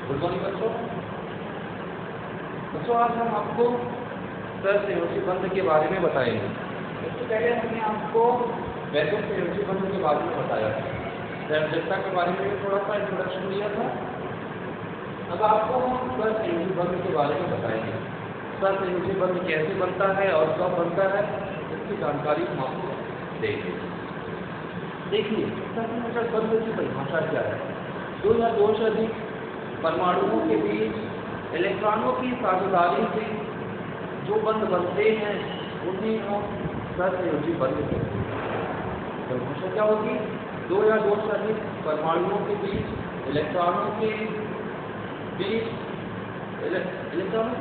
Good morning बच्चों। आज हम आपको सहसंयोजी बंध के बारे में बताएंगे। इससे पहले हमने आपको वैद्युत संयोजी बंध के बारे में बताया था, सहसंयोजकता के बारे में भी थोड़ा सा इंट्रोडक्शन दिया था। अब आपको हम सहसंयोजी बंध के बारे में बताएंगे। सहसंयोजी बंध कैसे बनता है और कब बनता है, इसकी जानकारी हम आपको देंगे। देखिए, सहसंयोजक बंध की परिभाषा क्या है? दो या दो से अधिक परमाणुओं के बीच इलेक्ट्रॉनों की साझेदारी से जो बंध बनते हैं उन्हें हम सहसंयोजी बंध कहते हैं। परिभाषा क्या होगी? दो या दो से अधिक परमाणुओं के बीच इलेक्ट्रॉनों की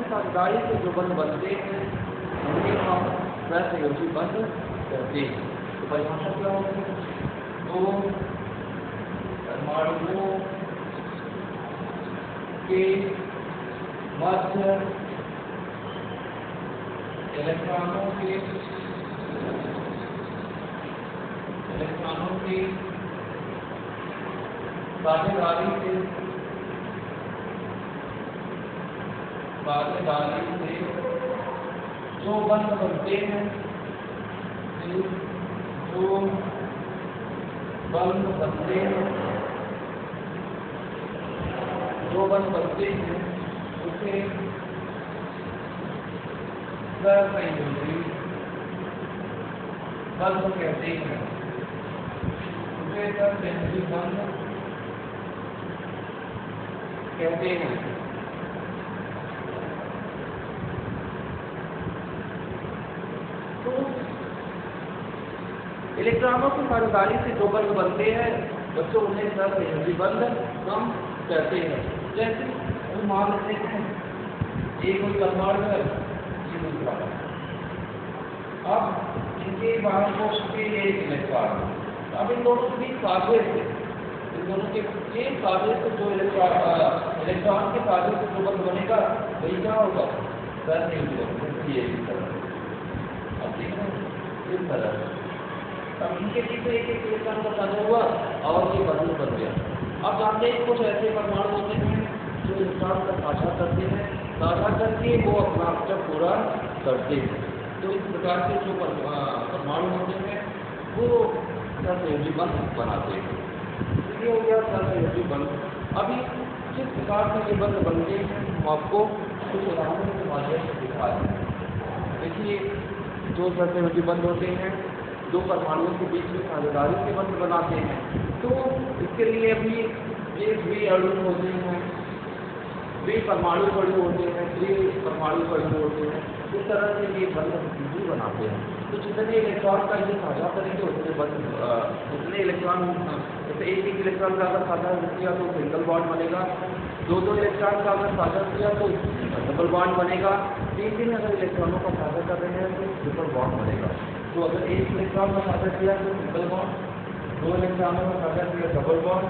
साझेदारी से जो बंध बनते हैं उन्हें हम सहसंयोजी बंध कहते हैं। तो परिभाषा क्या होगी? दो परमाणुओं के मध्य इलेक्ट्रॉनों की साझेदारी से जो बंध बनते हैं उसे सहसंयोजी बंध कहते हैं। तो इलेक्ट्रॉनों की साझेदारी से जो बंध बनते हैं बच्चों उन्हें सहसंयोजी बंध हम कहते हैं। जैसे हम मान लेते हैं एक कोई परमाणु है, ये दूसरा है। अब इनके बाहर को एक इलेक्ट्रॉन, अब इन दोनों के बीच साझे से जो इलेक्ट्रॉन के साझे से जो बंध बनेगा वही क्या होगा? सहसंयोजी बंध। अब देखो इस तरह अब इनके बीच एक इलेक्ट्रॉन का साझा हुआ और ये बंध बन गया। अब जानते हैं कुछ ऐसे परमाणु होते हैं जो इलेक्ट्रॉन का साझा करते हैं, साझा करके वो अपना स्टेप पूरा करते हैं। तो इस प्रकार के जो परमाणु होते हैं वो सहसंयोजी बंध बनाते हैं। ये हो गया सहसंयोजी बंध। अभी जिस प्रकार से ये बंध बनते हैं हम आपको कुछ उदाहरणों के माध्यम से दिखा रहे हैं। देखिए, जो सहसंयोजी बंध होते हैं दो परमाणुओं के बीच में साझेदारी से बंध बनाते हैं। तो इसके लिए अभी ये द्वि अणु होते हैं, द्वि परमाणु अणु होते हैं, परमाणु अणु होते हैं। इस तरह से ये बंध भी बनाते हैं। तो जितने इलेक्ट्रॉन का ये साझा करेंगे उतने इलेक्ट्रॉन, जैसे एक इलेक्ट्रॉन का अगर साझा किया तो सिंगल बॉन्ड बनेगा, दो इलेक्ट्रॉन का अगर साझा किया तो डबल बॉन्ड बनेगा, तीन अगर इलेक्ट्रॉनों का साझा कर रहे हैं तो ट्रिपल बॉन्ड बनेगा। तो अगर एक इलेक्ट्रॉन का साझा किया तो ट्रिपल बॉन्ड, दो इलेक्ट्रॉनों का साझा किया डबल बॉन्ड,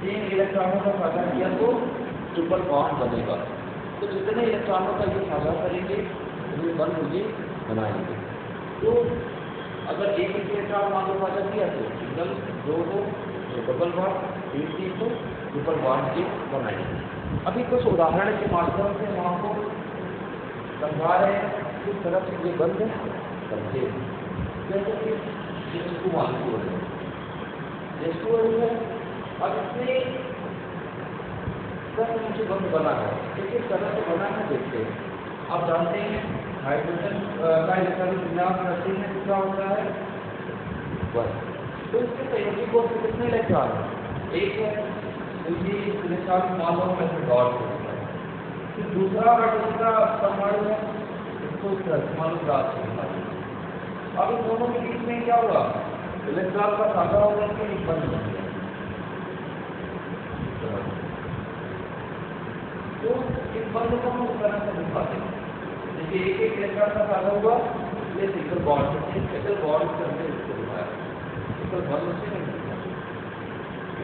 तीन इलेक्ट्रॉनों का साझा किया तो ट्रिपल बॉन्ड बनेगा। तो जितने इलेक्ट्रॉनों का ये साझा करेंगे उन्हें बंध ये बनाएंगे। तो अगर एक इलेक्ट्रॉन मान लो साझा किया तो सिंगल, दो तो डबल बॉन्ड, तीन तो ट्रिपल बॉन्ड ये बनाएंगे। अभी कुछ उदाहरण के माध्यम से हम आपको समझा रहे हैं किस तरह से ये बंध करते हैं। जैसे कि H2 है, अब इसमें सहसंयोजी बंध बना है। किस तरह से बना है देखते हैं। आप जानते हैं हाइड्रोजन का इलेक्ट्रॉनिक विन्यास करते हैं कितना होता है 1। तो इसके संयोजी कोण से कितने इलेक्ट्रॉन है? एक है, तो ये इलेक्ट्रॉन मान लो ऐसे डॉट होता है। फिर दूसरा परमाणु है, इसको मान लो क्रास होता है। अब इन दोनों के बीच में क्या होगा? इलेक्ट्रॉन का साझा होगा कि एक बंध बन गया। तो इस बंध को हम इस तरह से दिखाते हैं। देखिए, एक इलेक्ट्रॉन का साझा हुआ, ये सिंगल बॉन्ड है, सिंगल बॉन्ड से हमने इसको दिखाया, सिंगल बॉन्ड से नहीं दिखाया।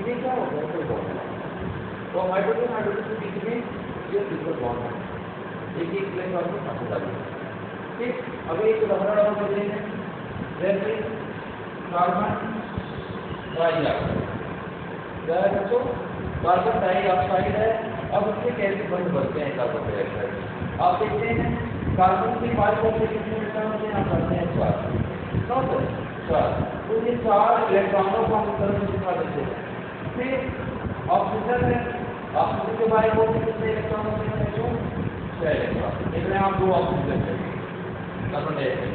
ये क्या हो गया? Single bond. तो हाइड्रोजन के बीच में ये सिंगल बॉन्ड है, एक इलेक्ट्रॉन का साझेदारी। ठीक, अब एक उदाहरण और देते हैं। जैसे कार्बन डाइऑक्साइड, क्या है बच्चों? कार्बन डाइऑक्साइड है। अब उसके कैसे बंद बनते हैं कार्बन डाइऑक्साइड? आप देखते हैं कार्बन के 5 में कितने इलेक्ट्रॉन होते हैं? आप करते हैं 4, 4। तो ये 4 इलेक्ट्रॉनों को हम इस तरह से दिखा देते हैं। फिर ऑक्सीजन है, ऑक्सीजन के बारे में कितने इलेक्ट्रॉन होते हैं? 6 इलेक्ट्रॉन। देख रहे हैं आप, 2 ऑक्सीजन है, कार्बन डाइऑक्साइड।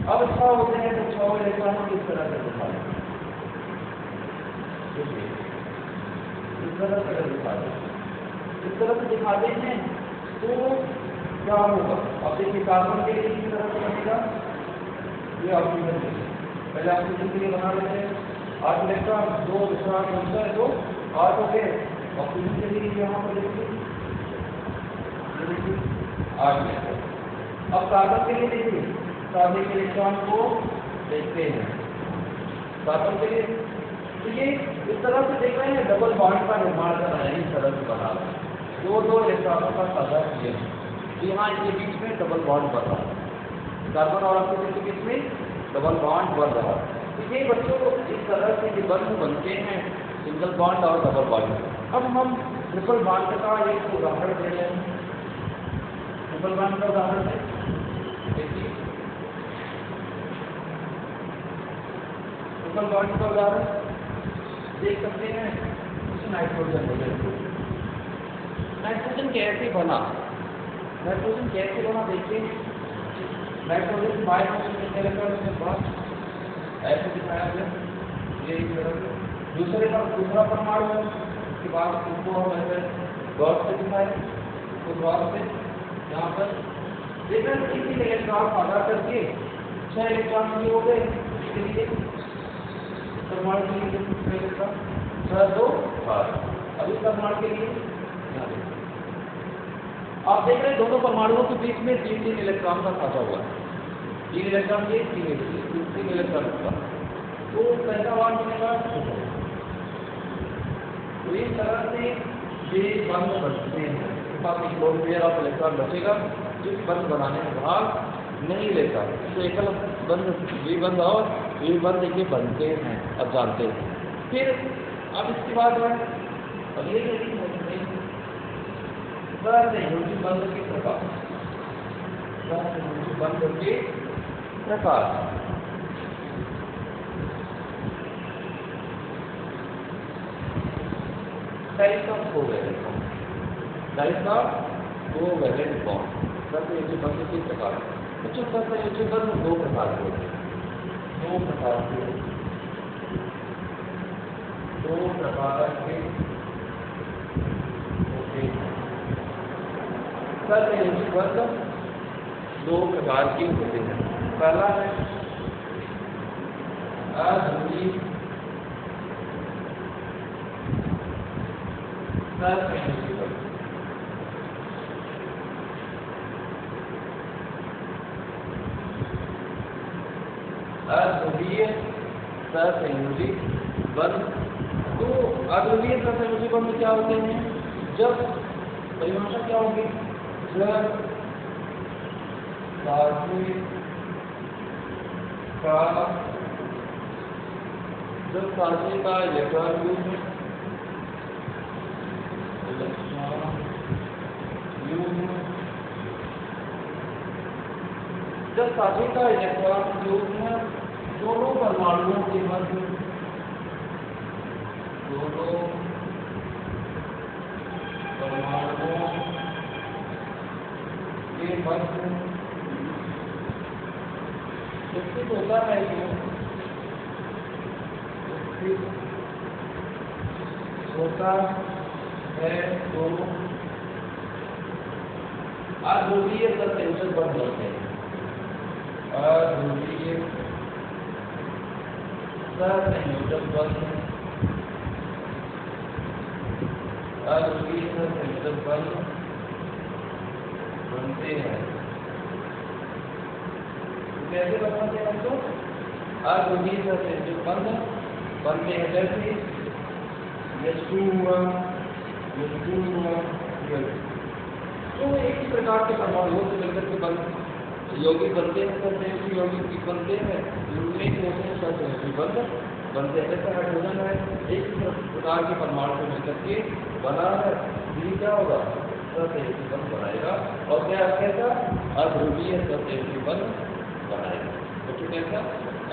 अब क्या होते हैं तो 6 इलेक्ट्रॉन किस तरह से दिखा देते हैं? इस तरह से दिखाते हैं तो क्या होगा? अब देखिए कार्बन के लिए किस तरह से बनेगा? ये ऑक्सीजन के लिए, पहले ऑक्सीजन के लिए बना लेते हैं 8 इलेक्ट्रॉन, 2 दूसरा 2 8 हो गए। ऑक्सीजन के लिए यहाँ पर देखिए 8 इलेक्ट्रॉन। अब कार्बन के लिए देखिए, कार्बन के इलेक्ट्रॉन को देखते हैं कार्बन के लिए, तो ये इस तरह से देख रहे हैं डबल बॉन्ड का निर्माण कर रहे हैं, इस तरह से बना रहे हैं। 2 इलेक्ट्रॉनों का साझा किया, यहाँ इनके बीच में डबल बॉन्ड बन रहा है, कार्बन और ऑक्सीजन के बीच में डबल बॉन्ड बन रहा है। तो ये बच्चों को इस तरह से बंध बनते हैं, सिंगल बॉन्ड और डबल बॉन्ड। अब हम ट्रिपल बॉन्ड का एक उदाहरण दे रहे हैं। ट्रिपल बॉन्ड का उदाहरण देखिए, ट्रिपल बॉन्ड का उदाहरण देख सकते हैं। नाइट्रोजन नाइट्रोजन कैसे बना? नाइट्रोजन कैसे बना देखिए, नाइट्रोजन 5 के पास ऐसे दिखाया गया, ये दूसरे का दूसरा परमाणु है, उसके बाद उसको हम ऐसे डॉट से दिखाए, तो डॉट से यहाँ पर देखा किसी इलेक्ट्रॉन आधा करके 6 इलेक्ट्रॉन हो गए। इसके लिए परमाणु के लिए कितना? 6 2 8। अभी परमाणु के लिए आप देख रहे हैं दोनों परमाणुओं के बीच में 3 इलेक्ट्रॉन का साझा हुआ है। 3 इलेक्ट्रॉन के 3 इलेक्ट्रॉन का, तो पहला बॉन्ड बनेगा। तो इस तरह से ये बंध बनते हैं। पास एक लोन पेयर ऑफ इलेक्ट्रॉन बचेगा जो बंध बनाने में भाग नहीं लेता। तो एकल बंध, द्विबंध और द्विबंध ये बनते हैं, अब जानते हैं। फिर अब इसके बाद है अब ये सहयोगी बंध के प्रकार, सहयोगी बंध के प्रकार। Types of covalent bond, types of covalent bond, सहयोगी बंध के प्रकार। बच्चों सहयोगी बंध 2 प्रकार के होते हैं, 2 प्रकार के होते हैं। सहयोगी बंध 2 प्रकार के होते हैं। पहला है अध्रुवीय सहसंयोजी बंध। अध्रुवीय सहसंयोजी बंध, तो अध्रुवीय सहसंयोजी बंध क्या होते हैं? जब परिभाषा क्या होगी? जब साझे का इलेक्ट्रॉन युग्म जब साझे का इलेक्ट्रॉन युग्म दोनों परमाणुओं के मध्य, दोनों परमाणुओं के मध्य स्थित होता है, होता है तो अध्रुवीय सहसंयोजक बंध होते हैं। अध्रुवीय सहसंयोजक बंध, अध्रुवीय सहसंयोजक बंध बनते हैं। कैसे बनते हैं तो अध्रुवीय सहसंयोजक बंध बनते हैं जैसे तो एक ही प्रकार के परमाणुओं से मिलकर के बंध यौगिक बनते हैं, सहसंयोजी यौगिक बनते हैं, जिनमें सहसंयोजी बंध बनते हैं। जैसे हाइड्रोजन है, एक प्रकार के परमाणु को मिलकर के बना है, ये क्या होगा, सहसंयोजी बंध बनाएगा। और क्या कैसा, अध्रुवीय सहसंयोजी बंध बनाएगा। तो कैसा,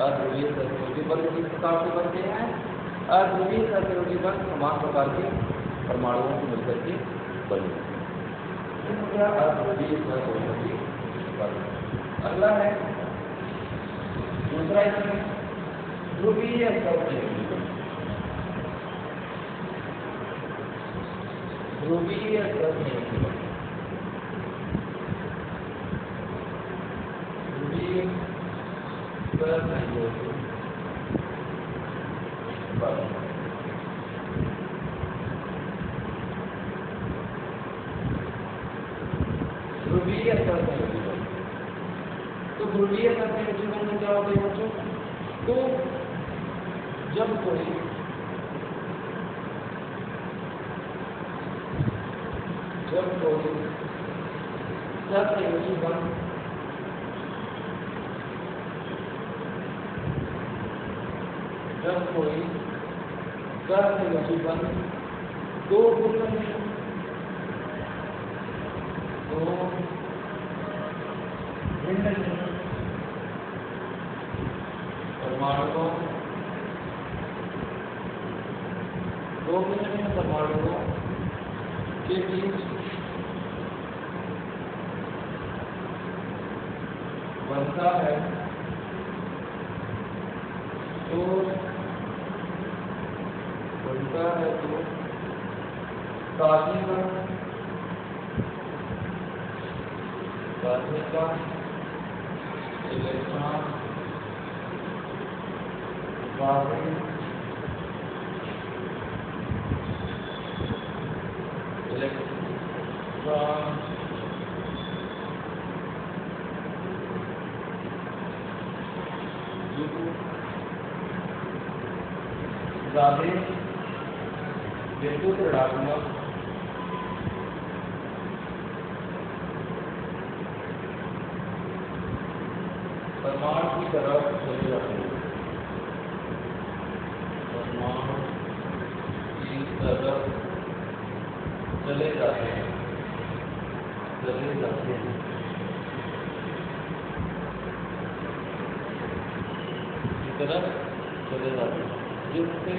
अध्रुवीय सहसंयोजी बंध किस प्रकार से बनते हैं, अध्रुवीय सहसंयोजी बंध समान प्रकार के परमाणुओं को मिलकर के बने। क्या अध्रुवीय सहसंयोजी बंध। अगला है दूसरा इसमें ध्रुवीय सहसंयोजी बंध। ध्रुवीय सहसंयोजी बंध, ध्रुवीय सहसंयोजी बंध। ध्रुवीय सहसंयोजी बंध, तो ध्रुवीय सहसंयोजी बंध में क्या होता है बच्चों, तो जब कोई सहसंयोजी बंध दो भिन्न परमाणुओं के बीच बनता है, तो साधने का इलेक्ट्रॉन विद्युत ऋणात्मक परमाणु की तरफ चले जाते हैं, परमाणु की तरफ चले जाते हैं, जिससे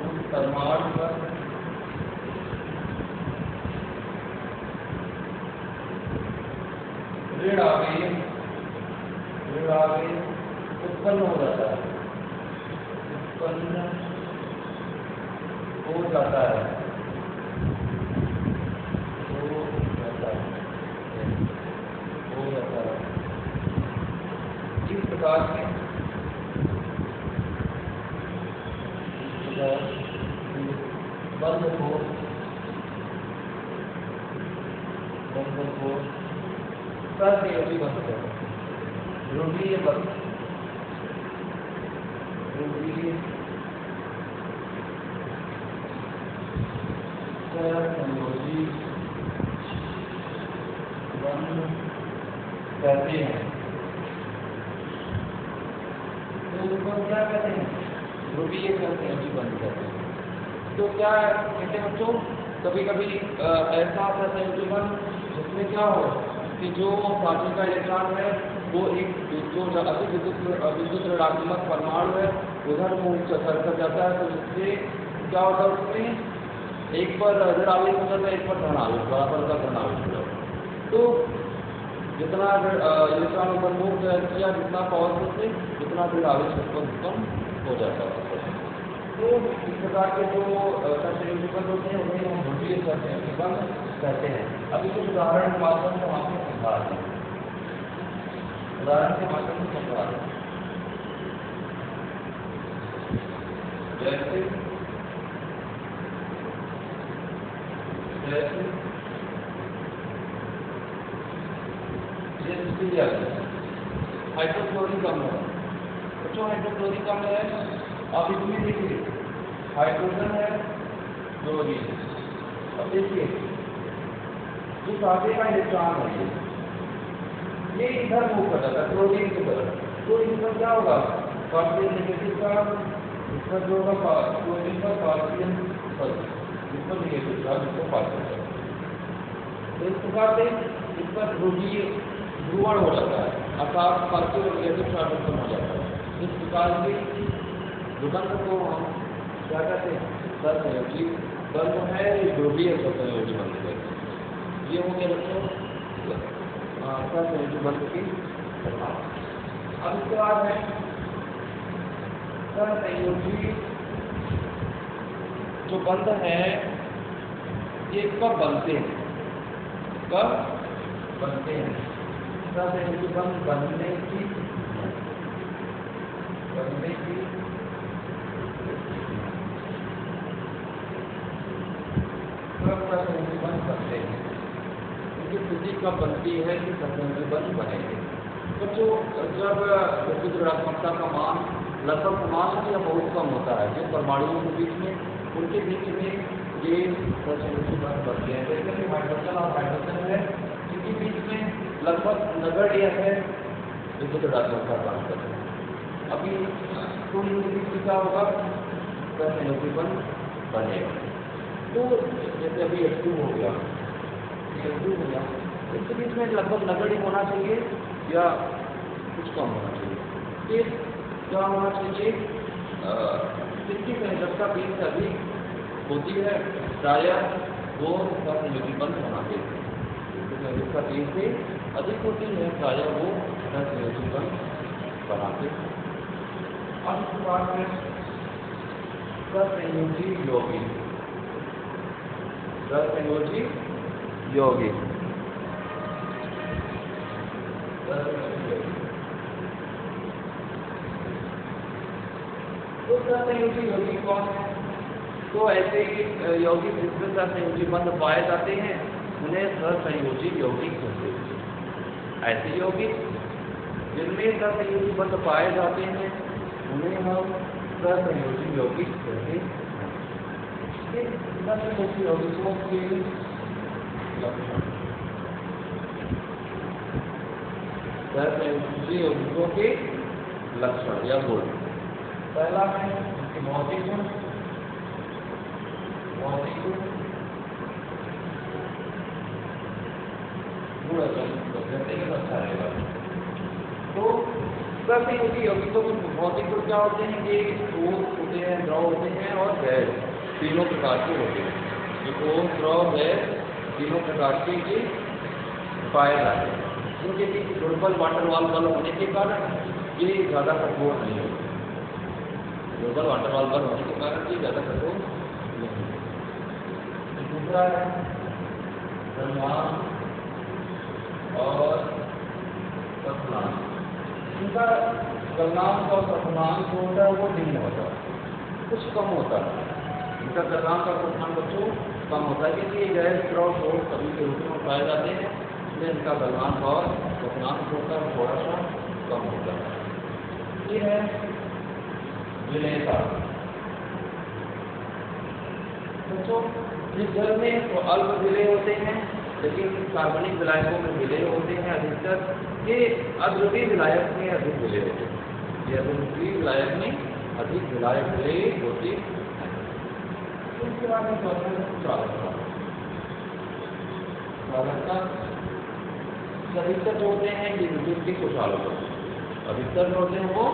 उस परमाणु पर ऋण आवेश उत्पन्न हो जाता है, इस प्रकार से बंध को सहसंयोजी बंध कहते हैं। ध्रुवीय बंध, ध्रुवीय सहसंयोजी बंध कहते हैं। तो उसको क्या कहते हैं, ध्रुवीय सहसंयोजी बंध कहते हैं। तो क्या कहते हैं बच्चों, कभी कभी ऐसा सहसंयोजी बंध जिसमें क्या हो कि जो साधन का इलेक्ट्रॉन है वो एक जो अति विद्युत ऋणात्मक परमाणु है उधर वो सरक जाता है, तो इससे क्या होता है, उसमें एक पर ऋण आवेश हो जाता है, एक पर धन आवेश, बराबर का धन आवेश हो जाता है। तो जितना इलेक्ट्रॉन ऊपर मूव किया, जितना पावरफुल से उतना ऋण आवेश उत्पन्न हो जाता है। तो इस प्रकार के जो सहसंयोजी बंध होते हैं उन्हें हम ध्रुवीय सहसंयोजी बंध कहते हैं। अभी कुछ उदाहरण के माध्यम से आपको समझा रहे हैं, जैसे हाइड्रोक्लोरिक अम्ल है, बच्चों हाइड्रोक्लोरिक अम्ल है, आप इसमें देखिए हाइड्रोजन है, क्लोरीन। अब देखिए जो साथे का इलेक्ट्रॉन है ये इधर मूव कर जाता है क्लोरीन की तरफ, तो इसमें क्या होगा पार्शियल नेगेटिव का इसमें जो होगा क्लोरीन का पार्शियल इसमें नेगेटिव चार्ज इसको पार्शियल, तो इस प्रकार से इसका ध्रुवीय ध्रुवण हो जाता है अर्थात पार्शियल नेगेटिव चार्ज उत्पन्न हो जाता है। इस प्रकार की रुबंध को हम क्या कहते हैं सहसंयोजी बंध है, ये ध्रुवीय सहसंयोजी बंध है। ये हो गया बच्चों सहसंयोजी बंध की। अब इसके बाद है सहसंयोजी जो बंध है ये कब बनते हैं, कब बनते हैं सहसंयोजी बंध बनने की सहसंयोजी बंध बनते हैं, उनकी स्थिति कब बनती है कि सहसंयोजी बंध बनेंगे। तो जो जब विद्युत ऋणात्मकता का मान लगभग समान या बहुत कम होता है, जिन परमाणुओं के बीच में उनके बीच में ये सहसंयोजी बंध बनते हैं। जैसे कि हाइड्रोजन और हाइड्रोजन है, इनके बीच में लगभग नगण्य है विद्युत ऋणात्मकता का अंतर। अभी तो इनके बीच में क्या होगा सहसंयोजी बंध बनेगा। तो जैसे अभी H2 हो गया, H2 हो गया, इसके बीच में लगभग नगण्य होना चाहिए या कुछ कम होना चाहिए। फिर क्या होना चाहिए, 50-20 से अधिक होती है प्रायः वो सहसंयोजी बंध बनाते हैं। 50-20 से अधिक होती है प्रायः वो सहसंयोजी बंध बनाते हैं। अब इसके बाद में सहसंयोजी यौगिक, सहसंयोजी यौगिक तो सहसंयोजी यौगिक कौन है, तो ऐसे यौगिक जिसमें सहसंयोजी बंध पाए जाते हैं उन्हें सहसंयोजी यौगिक कहते हैं। ऐसे यौगिक जिनमें सहसंयोजी बंध पाए जाते हैं उन्हें हम सहसंयोजी यौगिक कहते हैं। सहसंयोजी यौगिकों के लक्षण, सहसंयोजी यौगिकों के लक्षण या गुण। पहला है उनके भौतिक गुण, भौतिक गुण अच्छा रहेगा। तो सहसंयोजी यौगिकों के भौतिक गुण क्या होते हैं कि ठोस होते हैं, द्रव होते हैं और गैस, तीनों प्रकार के होते हैं। ठोस, द्रव, गैस तीनों प्रकार के ये पाए जाते हैं। इनके बीच दुर्बल वाटर वाल बल होने के कारण ये ज़्यादा कठोर नहीं होते। दुर्बल वाटर वाल बल होने के कारण ये ज़्यादा कठोर नहीं होते। दूसरा है गलनांक और क्वथनांक। इनका गलनांक और क्वथनांक जो होता है वो भिन्न होता है, कुछ कम होता है। इनका गलनांक और क्वथनांक बच्चों कम होता है क्योंकि ये गैस, द्रव, ठोस सभी के रूप में पाए जाते हैं, इसलिए इनका गलनांक और क्वथनांक होता है थोड़ा सा कम होता है। ये है विलेयता। बच्चों इस जल में तो अल्प विलेय होते हैं, लेकिन कार्बनिक विलायकों में विलेय होते हैं अधिकतर। ये अद्वितीय विलायक में अधिक विलेय होते हैं, ये अद्वितीय विलायक में अधिक विलायक विलेय होते हैं। उसके बाद में चालकता। अधिकतर जो होते हैं ये विद्युत के कुचालक होते हैं। अधिकतर जो होते हैं वो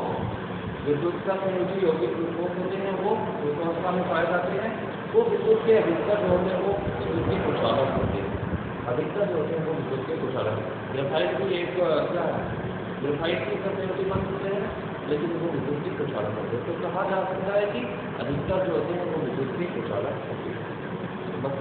विद्युत का सहसंयोजी यौगिक होते हैं, वो उस अवस्था में पाए जाते हैं। वो विद्युत के अधिकतर जो होते हैं वो विद्युत के कुचालक होते हैं। अधिकतर जो होते हैं वो विद्युत के कुचालक। ग्रेफाइट भी एक क्या है, ग्रेफाइट के सहसंयोजी बंध होते हैं लेकिन वो विद्युत के कुचालक होते हैं। तो कहा जा सकता है कि अधिकतर जो होते हैं वो विद्युत के कुचालक होते हैं। बस